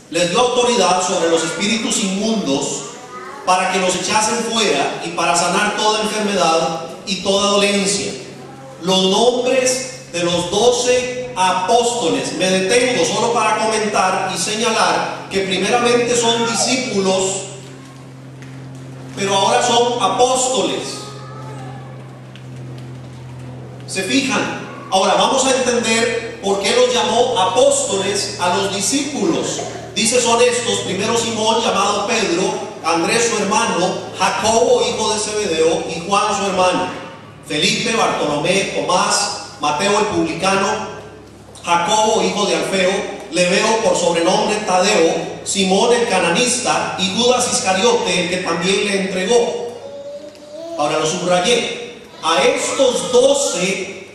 les dio autoridad sobre los espíritus inmundos para que los echasen fuera y para sanar toda enfermedad y toda dolencia. Los nombres de los 12 apóstoles, me detengo solo para comentar y señalar que primeramente son discípulos, pero ahora son apóstoles. ¿Se fijan? Ahora vamos a entender por qué los llamó apóstoles a los discípulos. Dice: son estos: primero Simón, llamado Pedro, Andrés su hermano, Jacobo hijo de Zebedeo y Juan su hermano, Felipe, Bartolomé, Tomás, Mateo el publicano, Jacobo hijo de Alfeo, Lebeo por sobrenombre Tadeo, Simón el cananista y Judas Iscariote, el que también le entregó. Ahora lo subrayé. A estos 12,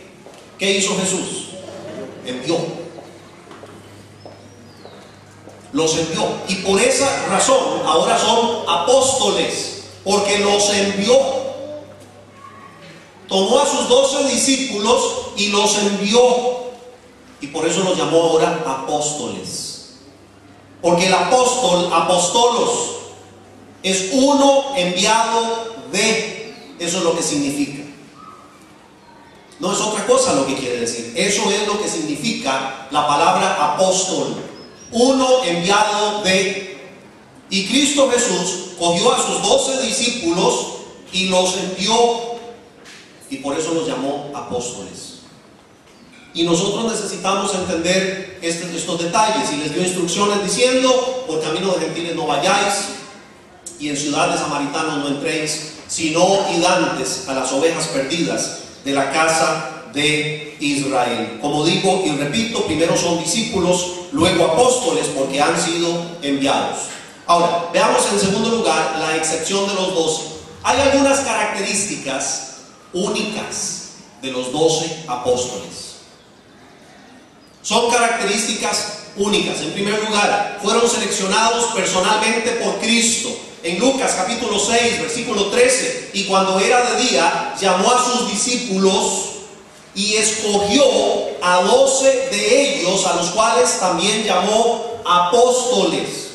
¿qué hizo Jesús? Envió. Los envió. Y por esa razón ahora son apóstoles, porque los envió. Tomó a sus 12 discípulos y los envió. Y por eso los llamó ahora apóstoles. Porque el apóstol, apostolos, es uno enviado de. Eso es lo que significa. No es otra cosa lo que quiere decir. Eso es lo que significa la palabra apóstol. Uno enviado de. Y Cristo Jesús cogió a sus 12 discípulos y los envió. Y por eso los llamó apóstoles. Y nosotros necesitamos entender estos detalles. Y les dio instrucciones diciendo: por camino de gentiles no vayáis, y en ciudad de samaritanos no entréis, sino id antes a las ovejas perdidas de la casa de Israel. Como digo y repito, primero son discípulos, luego apóstoles, porque han sido enviados. Ahora, veamos en segundo lugar la excepción de los 12. Hay algunas características únicas de los 12 apóstoles. Son características únicas. En primer lugar, fueron seleccionados personalmente por Cristo. En Lucas capítulo 6, versículo 13: y cuando era de día, llamó a sus discípulos y escogió a 12 de ellos, a los cuales también llamó apóstoles.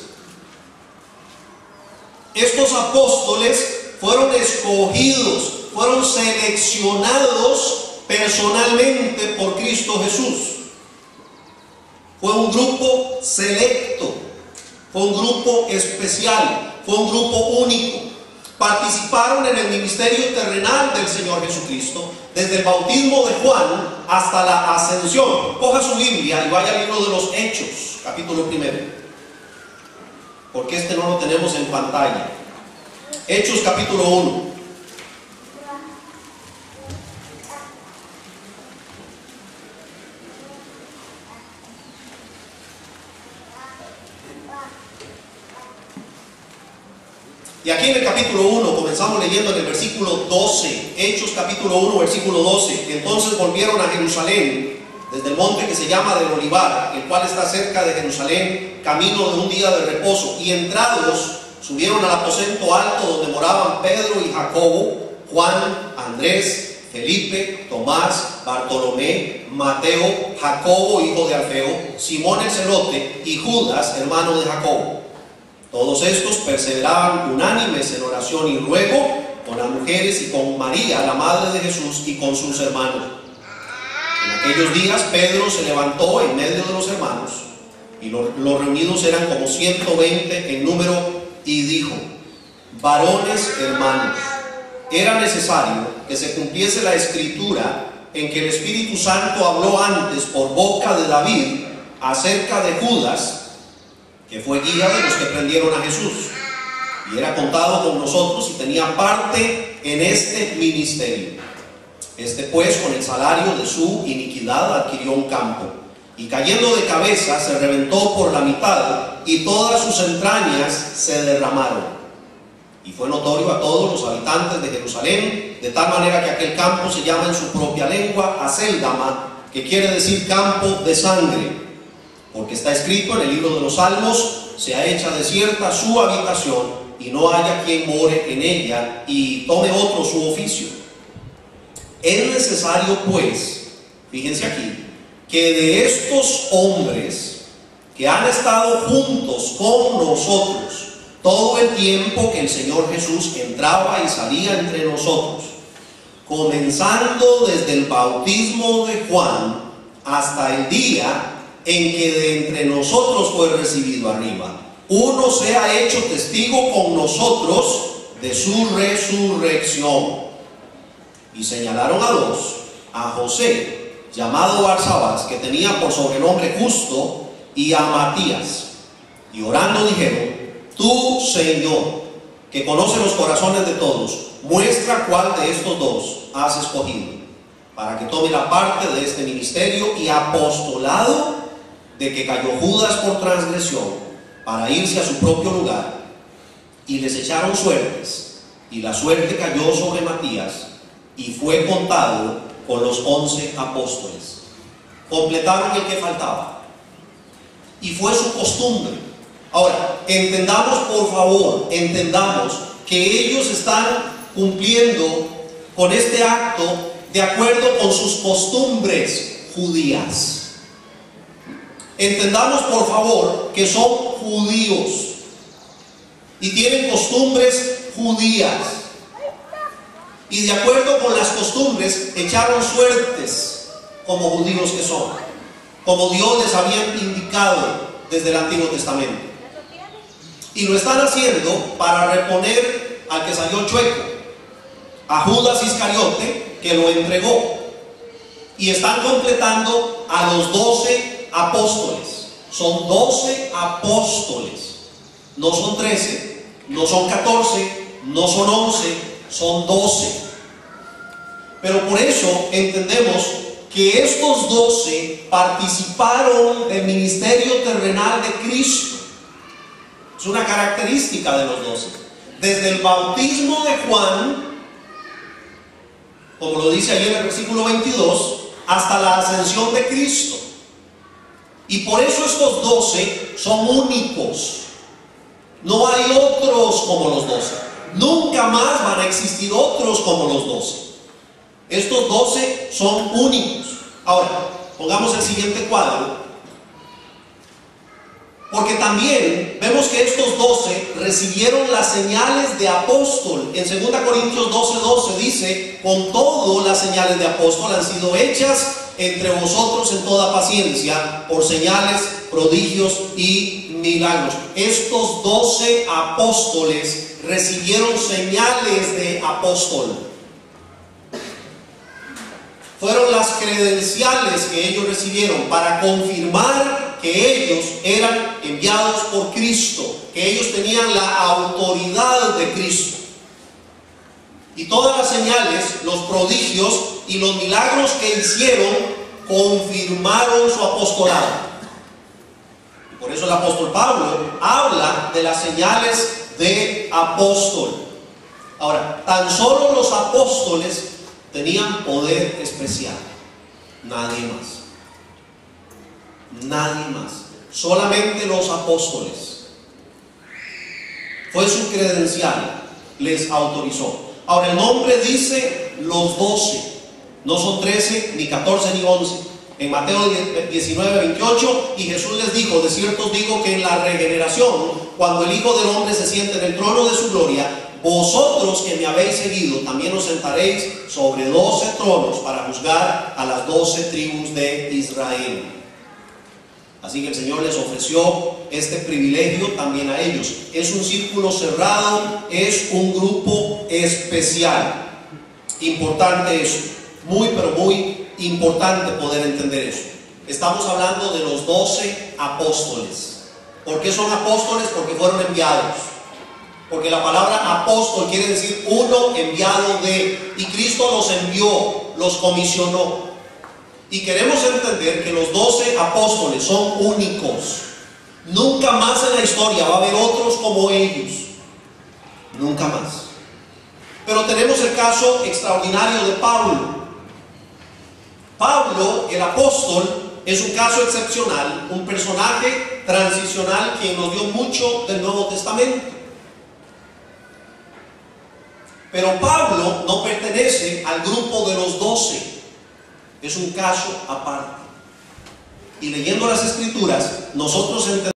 Estos apóstoles fueron escogidos, fueron seleccionados personalmente por Cristo Jesús. Fue un grupo selecto, fue un grupo especial, fue un grupo único. Participaron en el ministerio terrenal del Señor Jesucristo, desde el bautismo de Juan hasta la ascensión. Coja su Biblia y vaya al libro de los Hechos, capítulo 1, porque este no lo tenemos en pantalla. Hechos capítulo 1. Y aquí en el capítulo 1 comenzamos leyendo en el versículo 12, Hechos capítulo 1, versículo 12. Entonces volvieron a Jerusalén, desde el monte que se llama del Olivar, el cual está cerca de Jerusalén, camino de un día de reposo. Y entrados, subieron al aposento alto donde moraban Pedro y Jacobo, Juan, Andrés, Felipe, Tomás, Bartolomé, Mateo, Jacobo hijo de Alfeo, Simón el celote y Judas hermano de Jacobo. Todos estos perseveraban unánimes en oración y ruego con las mujeres y con María, la madre de Jesús, y con sus hermanos. En aquellos días Pedro se levantó en medio de los hermanos, y los reunidos eran como 120 en número, y dijo: varones hermanos, era necesario que se cumpliese la escritura en que el Espíritu Santo habló antes por boca de David acerca de Judas, que fue guía de los que prendieron a Jesús, y era contado con nosotros y tenía parte en este ministerio. Este pues, con el salario de su iniquidad, adquirió un campo, y cayendo de cabeza se reventó por la mitad, y todas sus entrañas se derramaron. Y fue notorio a todos los habitantes de Jerusalén, de tal manera que aquel campo se llama en su propia lengua Aceldama, que quiere decir campo de sangre. Porque está escrito en el libro de los Salmos: se ha hecha desierta su habitación, y no haya quien more en ella, y tome otro su oficio. Es necesario pues, fíjense aquí, que de estos hombres que han estado juntos con nosotros todo el tiempo que el Señor Jesús entraba y salía entre nosotros, comenzando desde el bautismo de Juan hasta el día en que de entre nosotros fue recibido arriba. Uno se ha hecho testigo con nosotros de su resurrección. Y señalaron a dos, a José, llamado Barsabás, que tenía por sobrenombre Justo, y a Matías. Y orando dijeron: tú, Señor, que conoce los corazones de todos, muestra cuál de estos dos has escogido, para que tome la parte de este ministerio y apostolado de que cayó Judas por transgresión, para irse a su propio lugar. Y les echaron suertes, y la suerte cayó sobre Matías, y fue contado con los 11 apóstoles. Completaron el que faltaba, y fue su costumbre. Ahora, entendamos, por favor, entendamos que ellos están cumpliendo con este acto de acuerdo con sus costumbres judías. Entendamos, por favor, que son judíos y tienen costumbres judías, y de acuerdo con las costumbres echaron suertes como judíos que son, como Dios les había indicado desde el Antiguo Testamento. Y lo están haciendo para reponer al que salió chueco, a Judas Iscariote, que lo entregó. Y están completando a los 12 apóstoles. Son 12 apóstoles. No son 13, no son 14, no son 11, son 12. Pero por eso entendemos que estos 12 participaron del ministerio terrenal de Cristo. Es una característica de los 12. Desde el bautismo de Juan, como lo dice ahí en el versículo 22, hasta la ascensión de Cristo. Y por eso estos 12 son únicos. No hay otros como los 12. Nunca más van a existir otros como los 12. Estos 12 son únicos. Ahora, pongamos el siguiente cuadro. Porque también vemos que estos 12 recibieron las señales de apóstol. En 2 Corintios 12:12 dice: con todo las señales de apóstol han sido hechas entre vosotros en toda paciencia, por señales, prodigios y milagros. Estos 12 apóstoles recibieron señales de apóstol. Fueron las credenciales que ellos recibieron para confirmar que ellos eran enviados por Cristo, que ellos tenían la autoridad de Cristo. Y todas las señales, los prodigios y los milagros que hicieron confirmaron su apostolado. Y por eso el apóstol Pablo habla de las señales de apóstol. Ahora, tan solo los apóstoles tenían poder especial, nadie más. Nadie más, solamente los apóstoles. Fue su credencial, les autorizó. Ahora el nombre dice los 12, no son 13, ni 14, ni 11. En Mateo 19:28, y Jesús les dijo: de cierto os digo que en la regeneración, cuando el Hijo del Hombre se siente en el trono de su gloria, vosotros que me habéis seguido también os sentaréis sobre 12 tronos para juzgar a las 12 tribus de Israel. Así que el Señor les ofreció este privilegio también a ellos. Es un círculo cerrado, es un grupo especial. Importante eso, muy pero muy importante poder entender eso. Estamos hablando de los 12 apóstoles. ¿Por qué son apóstoles? Porque fueron enviados. Porque la palabra apóstol quiere decir uno enviado de, y Cristo los envió, los comisionó. Y queremos entender que los 12 apóstoles son únicos. Nunca más en la historia va a haber otros como ellos. Nunca más. Pero tenemos el caso extraordinario de Pablo. Pablo, el apóstol, es un caso excepcional, un personaje transicional quien nos dio mucho del Nuevo Testamento. Pero Pablo no pertenece al grupo de los 12. Es un caso aparte. y leyendo las Escrituras, nosotros entendemos